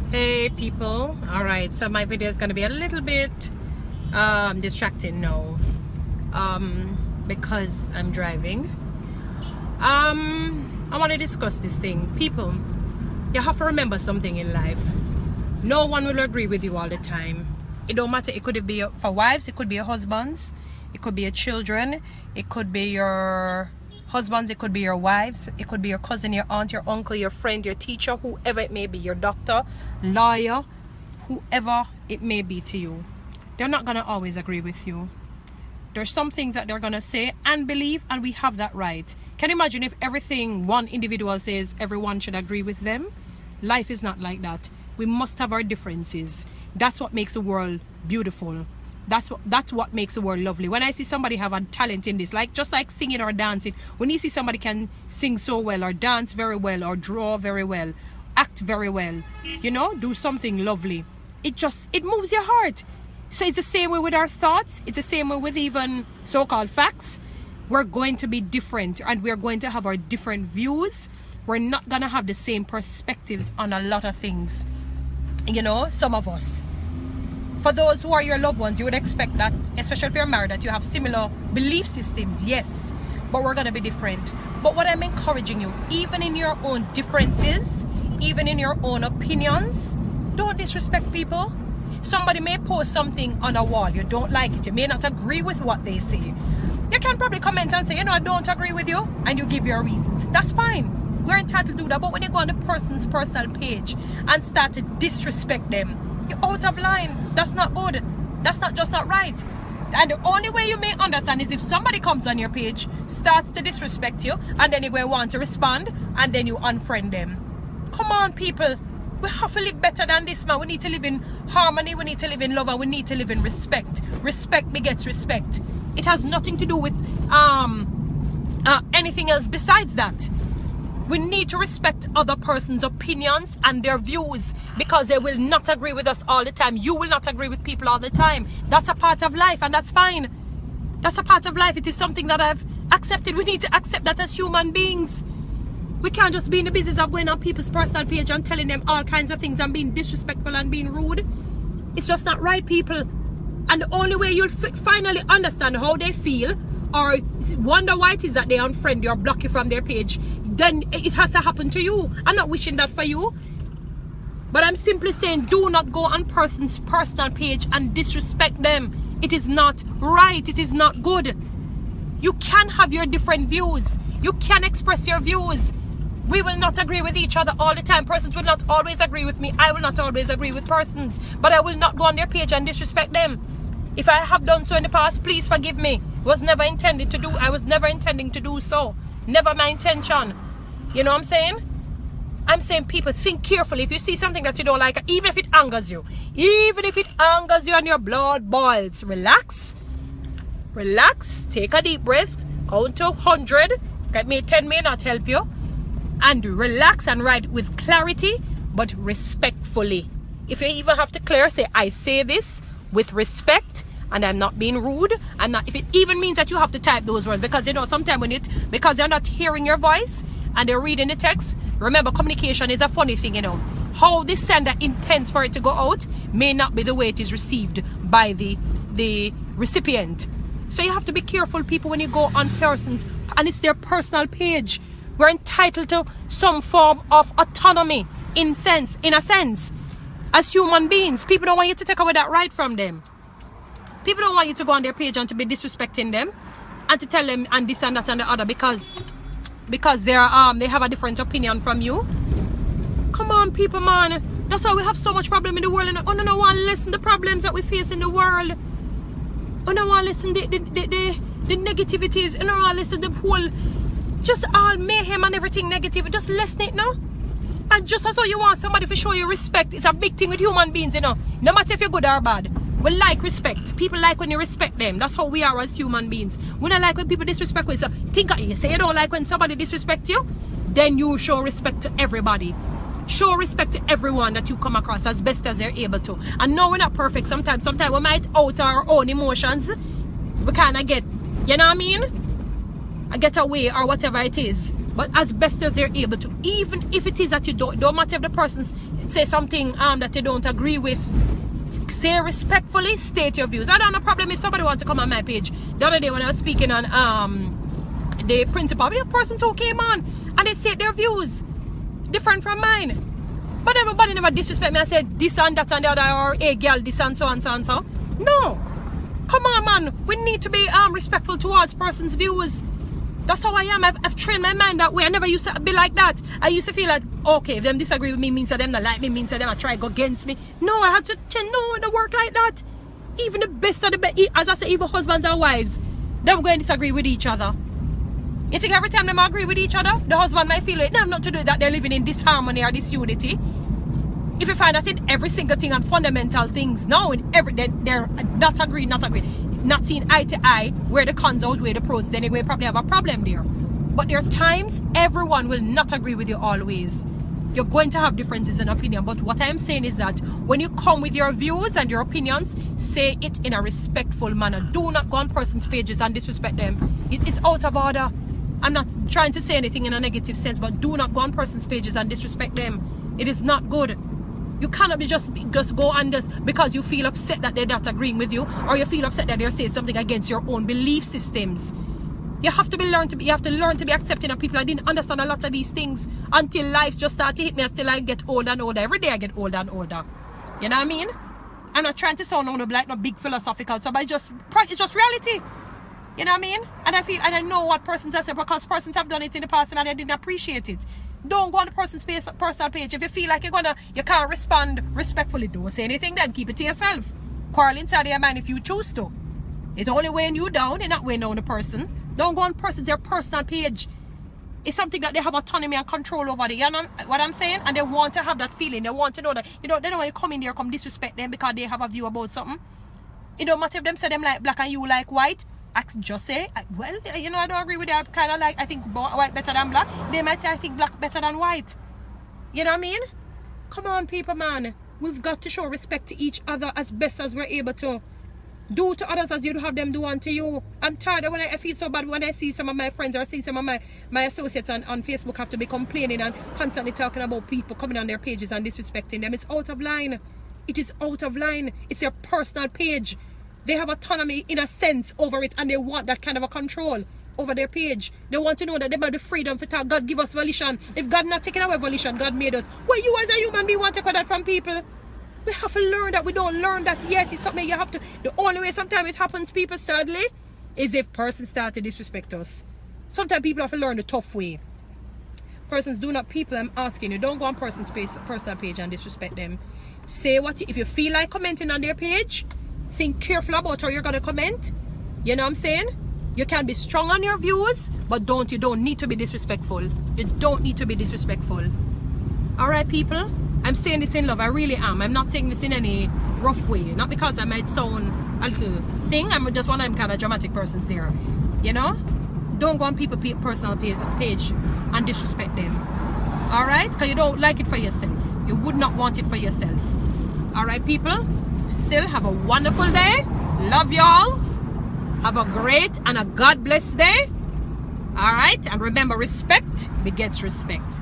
Hey people, all right, so my video is going to be a little bit distracting now because I'm driving. I want to discuss this thing. People, you have to remember something in life. No one will agree with you all the time. It don't matter. It could be for wives, it could be your husbands, it could be your children, it could be your husbands, it could be your wives, it could be your cousin, your aunt, your uncle, your friend, your teacher, whoever it may be, your doctor, lawyer, whoever it may be to you. They're not going to always agree with you. There's some things that they're going to say and believe, and we have that right. Can you imagine if everything one individual says everyone should agree with them? Life is not like that. We must have our differences. That's what makes the world beautiful. That's what makes the world lovely. When I see somebody have a talent in this, like just like singing or dancing, when you see somebody can sing so well or dance very well or draw very well, act very well, you know, do something lovely, it moves your heart. So it's the same way with our thoughts. It's the same way with even so-called facts. We're going to be different and we're going to have our different views. We're not going to have the same perspectives on a lot of things. You know, some of us. For those who are your loved ones, you would expect that, especially if you're married, that you have similar belief systems, yes, but we're going to be different. But what I'm encouraging you, even in your own differences, even in your own opinions, don't disrespect people. Somebody may post something on a wall, you don't like it, you may not agree with what they say. You can probably comment and say, you know, I don't agree with you, and you give your reasons. That's fine. We're entitled to do that. But when you go on the person's personal page and start to disrespect them, you're out of line. That's not good. That's not right. And the only way you may understand is if somebody comes on your page, starts to disrespect you, and then you go want to respond, and then you unfriend them. Come on, people. We have to live better than this, man. We need to live in harmony. We need to live in love, and we need to live in respect. Respect begets respect. It has nothing to do with anything else besides that. We need to respect other person's opinions and their views because they will not agree with us all the time. You will not agree with people all the time. That's a part of life, and that's fine. That's a part of life. It is something that I've accepted. We need to accept that as human beings. We can't just be in the business of going on people's personal page and telling them all kinds of things and being disrespectful and being rude. It's just not right, people. And the only way you'll finally understand how they feel or wonder why it is that they unfriend you or block you from their page, then it has to happen to you. I'm not wishing that for you, but I'm simply saying do not go on person's personal page and disrespect them. It is not right. It is not good. You can have your different views. You can express your views. We will not agree with each other all the time. Persons will not always agree with me. I will not always agree with persons, but I will not go on their page and disrespect them. If I have done so in the past, please forgive me. Was never intended to do. I was never intending to do so. Never my intention. You know what I'm saying? I'm saying, people, think carefully. If you see something that you don't like, even if it angers you, and your blood boils, relax. Relax. Take a deep breath. Count to 100. 10 may not help you. And relax and write with clarity, but respectfully. If you even have to clear, say, I say this with respect, and I'm not being rude, and not, if it even means that you have to type those words, because you know sometimes because they're not hearing your voice and they're reading the text. Remember, communication is a funny thing, you know. How the sender intends for it to go out may not be the way it is received by the recipient. So you have to be careful, people, when you go on persons and it's their personal page. We're entitled to some form of autonomy in a sense. As human beings, people don't want you to take away that right from them. People don't want you to go on their page and to be disrespecting them and to tell them and this and that and the other because they're they have a different opinion from you. Come on, people, man. That's why we have so much problem in the world, and I don't want to listen to the problems that we face in the world. I don't want to listen to the negativities. I don't want to listen to the whole just all mayhem and everything negative. Just listen it now. And just as how you want somebody to show you respect, it's a big thing with human beings, you know. No matter if you're good or bad. We like respect. People like when you respect them. That's how we are as human beings. We don't like when people disrespect us. So think of it. You say you don't like when somebody disrespects you, then you show respect to everybody. Show respect to everyone that you come across as best as you're able to. And no, we're not perfect. Sometimes we might out our own emotions. We kind of get, you know what I mean? I get away or whatever it is. but as best as they're able to. Even if it is that you don't matter if the person say something that you don't agree with, say respectfully, state your views. I don't have a problem if somebody wants to come on my page. The other day when I was speaking on the principle, a person who came on and they said their views different from mine. But everybody never disrespect me and said this and that and the other, or hey girl, this and so and so and so. No. Come on, man. We need to be respectful towards person's views. That's how I am. I've trained my mind that way. I never used to be like that. I used to feel like, okay, if them disagree with me, means that them not like me, means that them try to go against me. No, I had to change. No, it don't work like that. Even the best of the best, as I say, even husbands and wives, they're going to disagree with each other. You think every time they agree with each other, the husband might feel like they have nothing to do with that, they're living in disharmony or disunity. If you find that in every single thing and fundamental things, no, in every they're not agreeing, not seeing eye to eye, where the cons outweigh the pros, then they probably have a problem there. But there are times everyone will not agree with you always. You're going to have differences in opinion, but what I'm saying is that when you come with your views and your opinions, say it in a respectful manner. Do not go on person's pages and disrespect them. It's out of order. I'm not trying to say anything in a negative sense, but do not go on person's pages and disrespect them. It is not good. You cannot be just go on this because you feel upset that they're not agreeing with you, or you feel upset that they're saying something against your own belief systems. You have to learn to be accepting of people. I didn't understand a lot of these things until life just started to hit me. Until I get older and older. Every day I get older and older. You know what I mean? I'm not trying to sound like no big philosophical stuff, but it's just reality. You know what I mean? And I know what persons have said, because persons have done it in the past and I didn't appreciate it. Don't go on the person's personal page. If you feel like you can't respond respectfully, don't say anything then. Keep it to yourself. Quarrel inside your mind if you choose to. It's only weighing you down, it's not weighing down the person. Don't go on their personal page. It's something that they have autonomy and control over. You know what I'm saying? And they want to have that feeling. They want to know that, they don't want you come in there, come disrespect them because they have a view about something. It don't matter if them say them like black and you like white. I just say, well, I don't agree with that. Kind of like, I think white better than black. They might say, I think black better than white. You know what I mean? Come on, people, man. We've got to show respect to each other as best as we're able to. Do to others as you'd have them do unto you. I'm tired of when I feel so bad when I see some of my friends or see some of my associates on Facebook have to be complaining and constantly talking about people coming on their pages and disrespecting them. It's out of line. It is out of line. It's their personal page. They have autonomy in a sense over it, and they want that kind of a control over their page. They want to know that they have the freedom to talk. God give us volition. If God not taking away volition, God made us. Well, you as a human being want to take that from people? We have to learn that. We don't learn that yet. It's something you have to. The only way sometimes it happens, people, sadly, is if persons start to disrespect us. Sometimes people have to learn the tough way. Persons do not, people, I'm asking you, don't go on person's personal page and disrespect them. Say what if you feel like commenting on their page, think careful about how you're going to comment. You know what I'm saying? You can be strong on your views, but you don't need to be disrespectful. You don't need to be disrespectful. All right, people? I'm saying this in love. I really am. I'm not saying this in any rough way. Not because I might sound a little thing. I'm just one of them kind of dramatic persons there. You know? Don't go on people's personal page and disrespect them. All right? Because you don't like it for yourself. You would not want it for yourself. All right, people? Still have a wonderful day. Love y'all. Have a great and a God bless day. All right? And remember, respect begets respect.